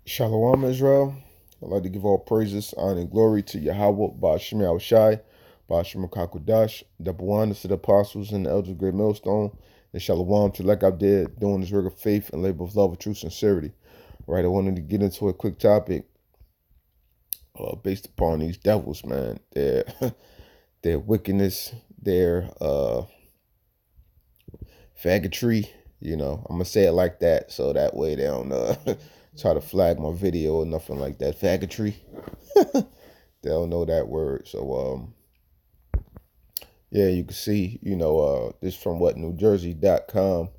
Shalom, Israel. I'd like to give all praises, honor, and glory to Yahweh, Ba'ashem Yahushai, Ba'ashem Kakudash, the Buwanas to the apostles and the elders of Great Millstone, and Shalom to like I did, doing this work of faith and labor of love with true sincerity. All right, I wanted to get into a quick topic based upon these devils, man. Their wickedness, their faggotry. I'm gonna say it like that, so that way they don't try to flag my video or nothing like that. Faggotry. They don't know that word. So yeah, you can see, this from what NewJersey.com,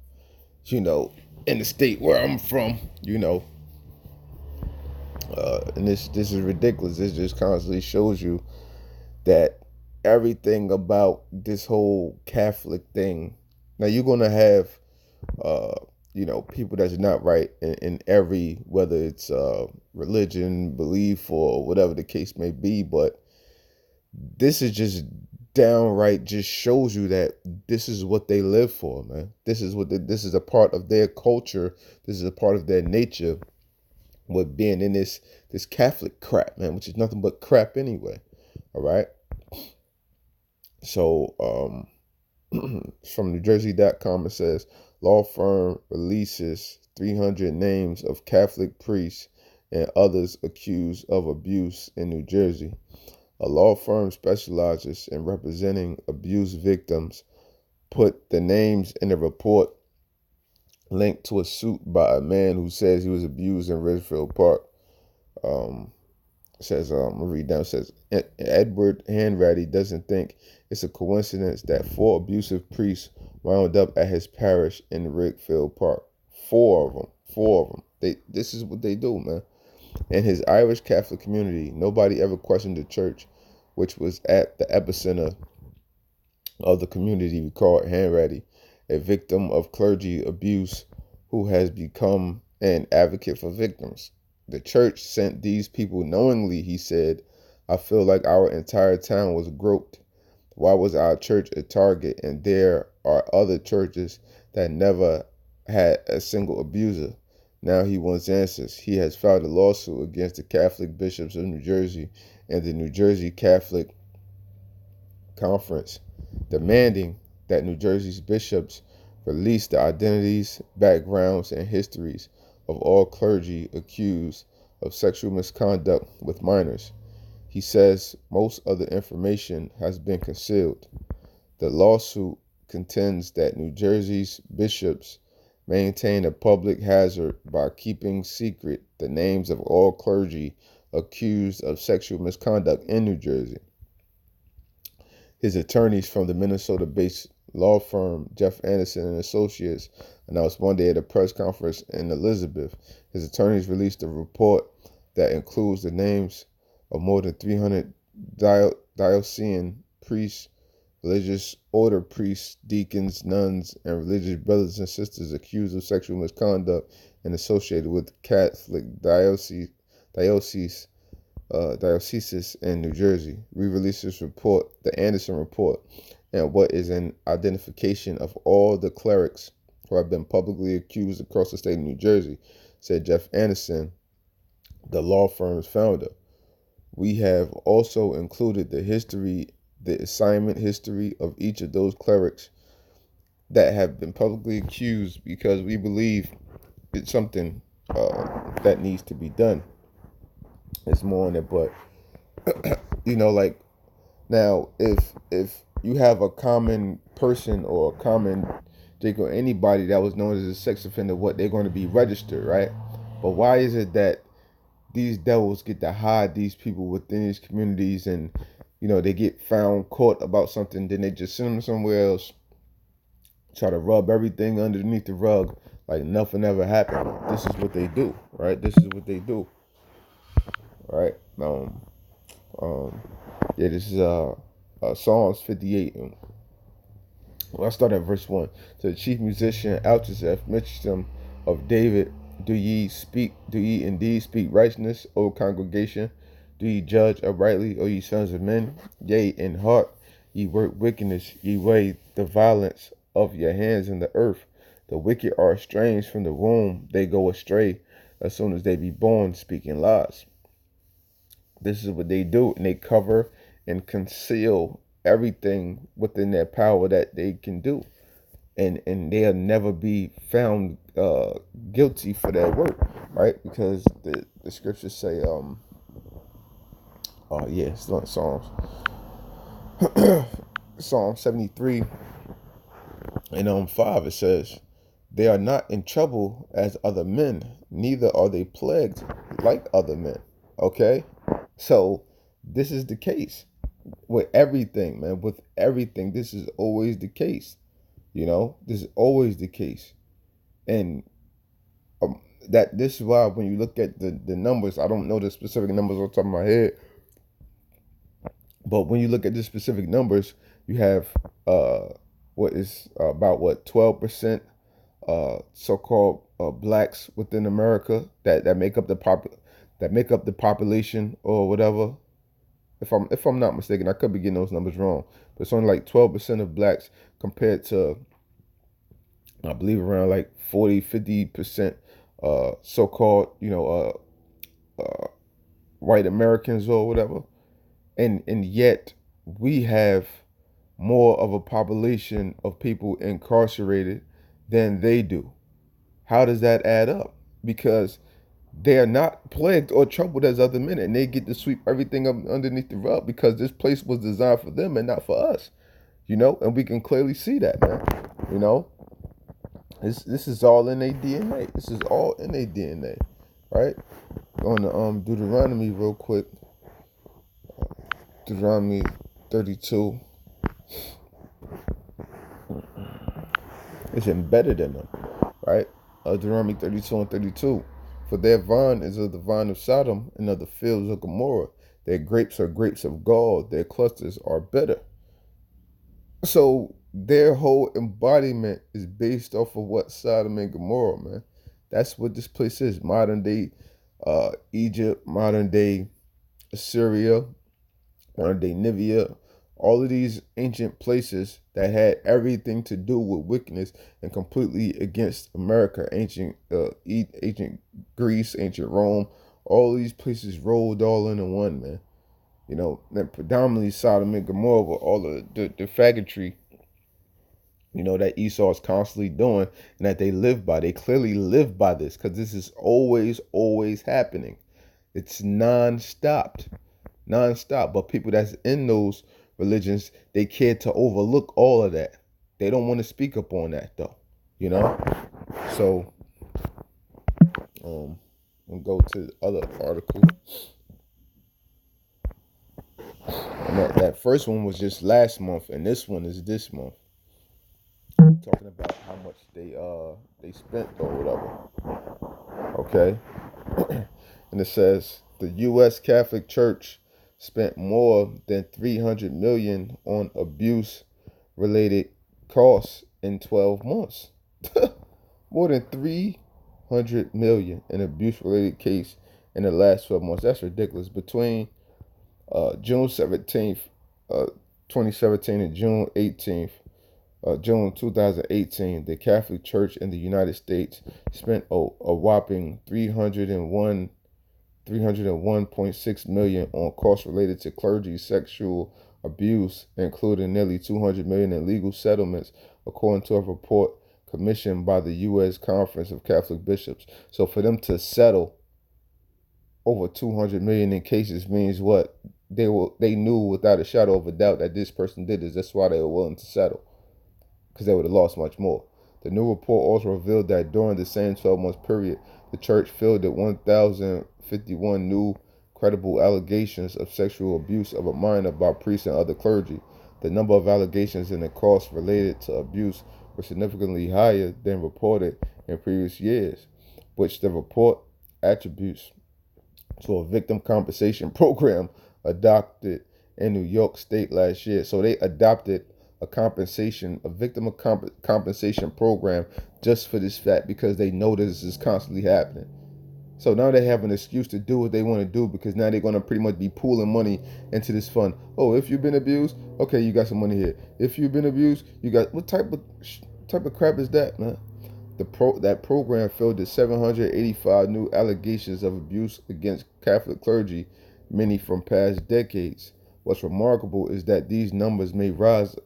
in the state where I'm from, and this is ridiculous. This just constantly shows you that everything about this whole Catholic thing. Now you're gonna have uh, people that's not right in every, whether it's religion, belief, or whatever the case may be, but this is just downright just shows you that this is what they live for, man. This is a part of their culture. This is a part of their nature with being in this Catholic crap, man, which is nothing but crap anyway. All right. So from NewJersey.com, it says law firm releases 300 names of Catholic priests and others accused of abuse in New Jersey. A law firm specializes in representing abuse victims put the names in a report linked to a suit by a man who says he was abused in Ridgefield Park. Um, I'll read down. It says Edward Hanratty doesn't think it's a coincidence that four abusive priests wound up at his parish in Ridgefield Park. Four of them. This is what they do, man. In his Irish Catholic community, nobody ever questioned the church, which was at the epicenter of the community, recalled Hanratty, a victim of clergy abuse who has become an advocate for victims. The church sent these people knowingly, he said. I feel like our entire town was groped. Why was our church a target and there are other churches that never had a single abuser? Now he wants answers. He has filed a lawsuit against the Catholic bishops of New Jersey and the New Jersey Catholic Conference, demanding that New Jersey's bishops release the identities, backgrounds, and histories of all clergy accused of sexual misconduct with minors. He says most of the information has been concealed. The lawsuit contends that New Jersey's bishops maintain a public hazard by keeping secret the names of all clergy accused of sexual misconduct in New Jersey. His attorneys from the Minnesota-based law firm Jeff Anderson and Associates announced Monday at a press conference in Elizabeth. His attorneys released a report that includes the names of more than 300 diocesan priests, religious order priests, deacons, nuns, and religious brothers and sisters accused of sexual misconduct and associated with Catholic dioceses in New Jersey. We released this report, the Anderson Report, and what is an identification of all the clerics who have been publicly accused across the state of New Jersey, said Jeff Anderson, the law firm's founder. We have also included the assignment history of each of those clerics that have been publicly accused because we believe it's something that needs to be done. It's more on it, but like now, if you have a common person or a common Jake or anybody that was known as a sex offender, what they're going to be registered, right? But why is it that these devils get to hide these people within these communities, and they get found caught about something, then they just send them somewhere else, try to rub everything underneath the rug like nothing ever happened? This is what they do, right? This is what they do, right? Um, yeah, this is Psalms 58. Well, I start at verse 1. To the chief musician Altazeph, Mitchum of David, do ye indeed speak righteousness, O congregation? Do ye judge uprightly, O ye sons of men? Yea, in heart ye work wickedness, ye weigh the violence of your hands in the earth. The wicked are estranged from the womb, they go astray. as soon as they be born, speaking lies. This is what they do, and they cover and conceal everything within their power that they can do, and they'll never be found guilty for their work, right? Because the scriptures say, oh yeah, it's like Psalm 73 and 5. It says, "They are not in trouble as other men, neither are they plagued like other men." Okay, so this is the case with everything, man. With everything, this is always the case. This is always the case, and that this is why when you look at the numbers, I don't know the specific numbers on top of my head, but when you look at the specific numbers, you have what is about what 12% so-called blacks within America that make up the population or whatever. If I'm not mistaken, I could be getting those numbers wrong, but it's only like 12% of blacks compared to, I believe, around like 40-50% so-called white Americans or whatever, and yet we have more of a population of people incarcerated than they do. How does that add up? Because they are not plagued or troubled as other men, and they get to sweep everything up underneath the rug because this place was designed for them and not for us. And we can clearly see that, man. You know, this is all in their DNA. This is all in their DNA, right? Going to Deuteronomy real quick. Deuteronomy 32. It's embedded in them, right? Deuteronomy 32 and 32. "For their vine is of the vine of Sodom and of the fields of Gomorrah. Their grapes are grapes of gall. Their clusters are bitter." So their whole embodiment is based off of what Sodom and Gomorrah, man. That's what this place is. Modern day Egypt, modern day Assyria, modern day Nivea, all of these ancient places that had everything to do with wickedness and completely against America. Ancient Greece, ancient Rome, all these places rolled all into one, man. And predominantly Sodom and Gomorrah with all of the faggotry, that Esau is constantly doing and that they live by. They clearly live by this because this is always, always happening. It's non-stopped. But people that's in those religions, they care to overlook all of that. They don't want to speak up on that though. So we'll go to the other article. And that first one was just last month, and this one is this month. Talking about how much they spent or whatever. Okay. And it says the U.S. Catholic Church spent more than $300 million on abuse-related costs in 12 months. More than $300 million in abuse-related case in the last 12 months. That's ridiculous. Between June 17th, 2017, and June 18th, June 2018, the Catholic Church in the United States spent a whopping $301.6 million on costs related to clergy sexual abuse, including nearly $200 million in legal settlements, according to a report commissioned by the U.S. Conference of Catholic Bishops. So for them to settle over $200 million in cases means what? They knew without a shadow of a doubt that this person did this. That's why they were willing to settle, because they would have lost much more. The new report also revealed that during the same 12-month period, the church fielded 1,051 new credible allegations of sexual abuse of a minor by priests and other clergy. The number of allegations and the costs related to abuse were significantly higher than reported in previous years, which the report attributes to a victim compensation program adopted in New York State last year. So they adopted a victim compensation program just for this fact, because they know this is constantly happening. So now they have an excuse to do what they want to do, because now they're going to pretty much be pooling money into this fund. Oh, if you've been abused, okay, you got some money here. If you've been abused, you got, what type of crap is that, man? That program fielded 785 new allegations of abuse against Catholic clergy, many from past decades. What's remarkable is that these numbers may rise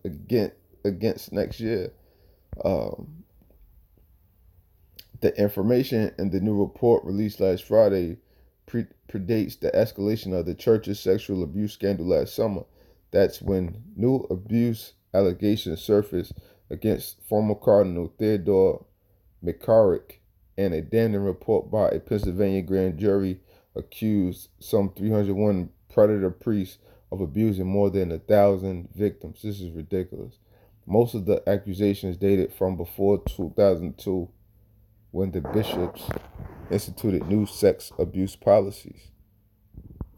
against next year. Um, the information in the new report released last Friday predates the escalation of the church's sexual abuse scandal last summer. That's when new abuse allegations surfaced against former Cardinal Theodore McCarrick, and a damning report by a Pennsylvania grand jury accused some 301 predator priests of abusing more than 1,000 victims. This is ridiculous. Most of the accusations dated from before 2002, when the bishops instituted new sex abuse policies.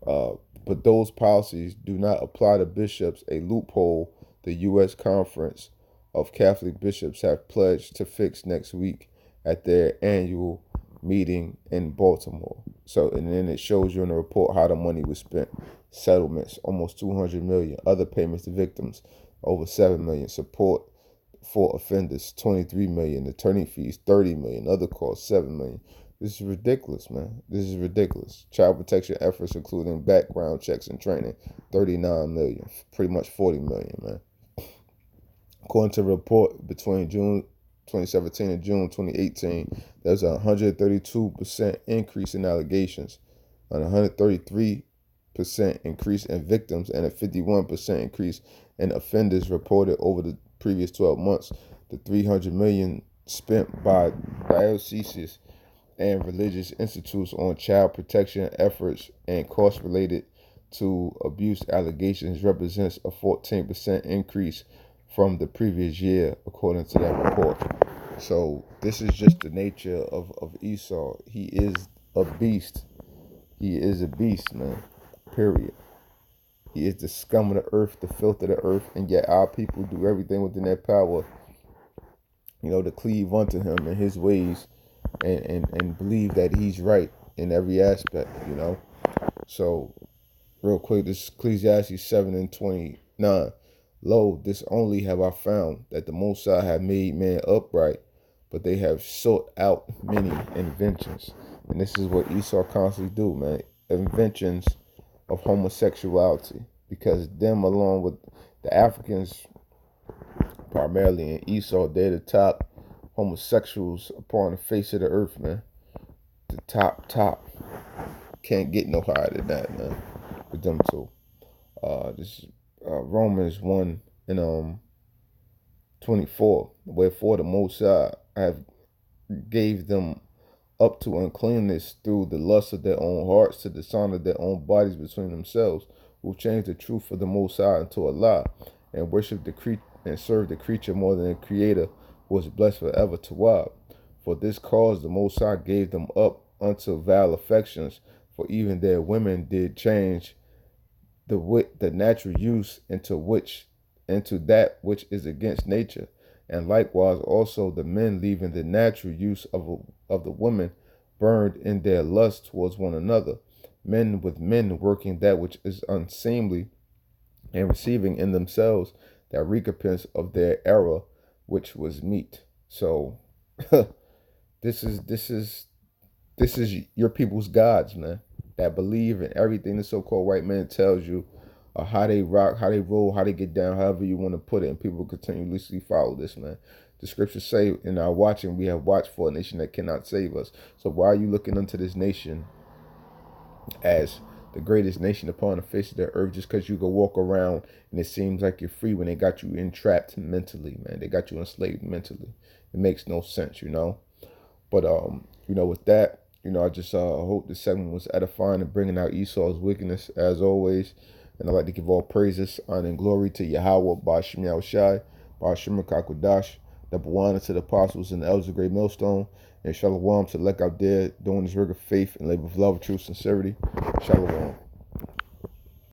Uh, but those policies do not apply to bishops, a loophole the U.S. Conference of Catholic Bishops have pledged to fix next week at their annual meeting in Baltimore. So, and then it shows you in the report how the money was spent. Settlements, almost 200 million. Other payments to victims, over 7 million. Support for offenders, 23 million. Attorney fees, 30 million. Other costs, 7 million. This is ridiculous, man. This is ridiculous. Child protection efforts, including background checks and training, 39 million. Pretty much 40 million, man. According to a report, between June 2017 and June 2018, there's a 132% increase in allegations, a 133% increase in victims, and a 51% increase in offenders reported over the previous 12 months. The 300 million spent by dioceses and religious institutes on child protection efforts and costs related to abuse allegations represents a 14% increase from the previous year, according to that report. So this is just the nature of Esau. He is a beast. He is a beast, man. Period. He is the scum of the earth, the filth of the earth, and yet our people do everything within their power, to cleave unto him and his ways, and believe that he's right in every aspect. So, real quick, this is Ecclesiastes 7:29. Lo, this only have I found, that the Most High have made man upright, but they have sought out many inventions. And this is what Esau constantly do, man. Inventions of homosexuality. Because them, along with the Africans, primarily in Esau, they're the top homosexuals upon the face of the earth, man. The top. Can't get no higher than that, man. With them two. This is Romans 1 and 24. Wherefore the Most High have gave them up to uncleanness through the lust of their own hearts, to dishonor their own bodies between themselves, who changed the truth of the Most High into a lie, and worship the creature and serve the creature more than the Creator, who is blessed forever to wild. For this cause the Most High gave them up unto vile affections, for even their women did change the natural use into that which is against nature, and likewise also the men, leaving the natural use of the women, burned in their lust towards one another, men with men, working that which is unseemly, and receiving in themselves that recompense of their error, which was meat. So this is your people's gods, man, that believe in everything the so-called white man tells you, or how they rock, how they roll, how they get down, however you want to put it, and people continuously follow this, man. The scriptures say in our watching, we have watched for a nation that cannot save us. So why are you looking unto this nation as the greatest nation upon the face of the earth, just because you go walk around and it seems like you're free, when they got you entrapped mentally, man? They got you enslaved mentally. It makes no sense, But with that, I just hope this segment was edifying and bringing out Esau's wickedness as always. And I'd like to give all praises, honor, and glory to Yahweh, Ba'ashem Yahushai, Ba'ashem Kakwadash, double honor to the apostles and the elders of Great Millstone, and shalom to the elect out there doing this work of faith and labor of love, truth, sincerity. Shalom.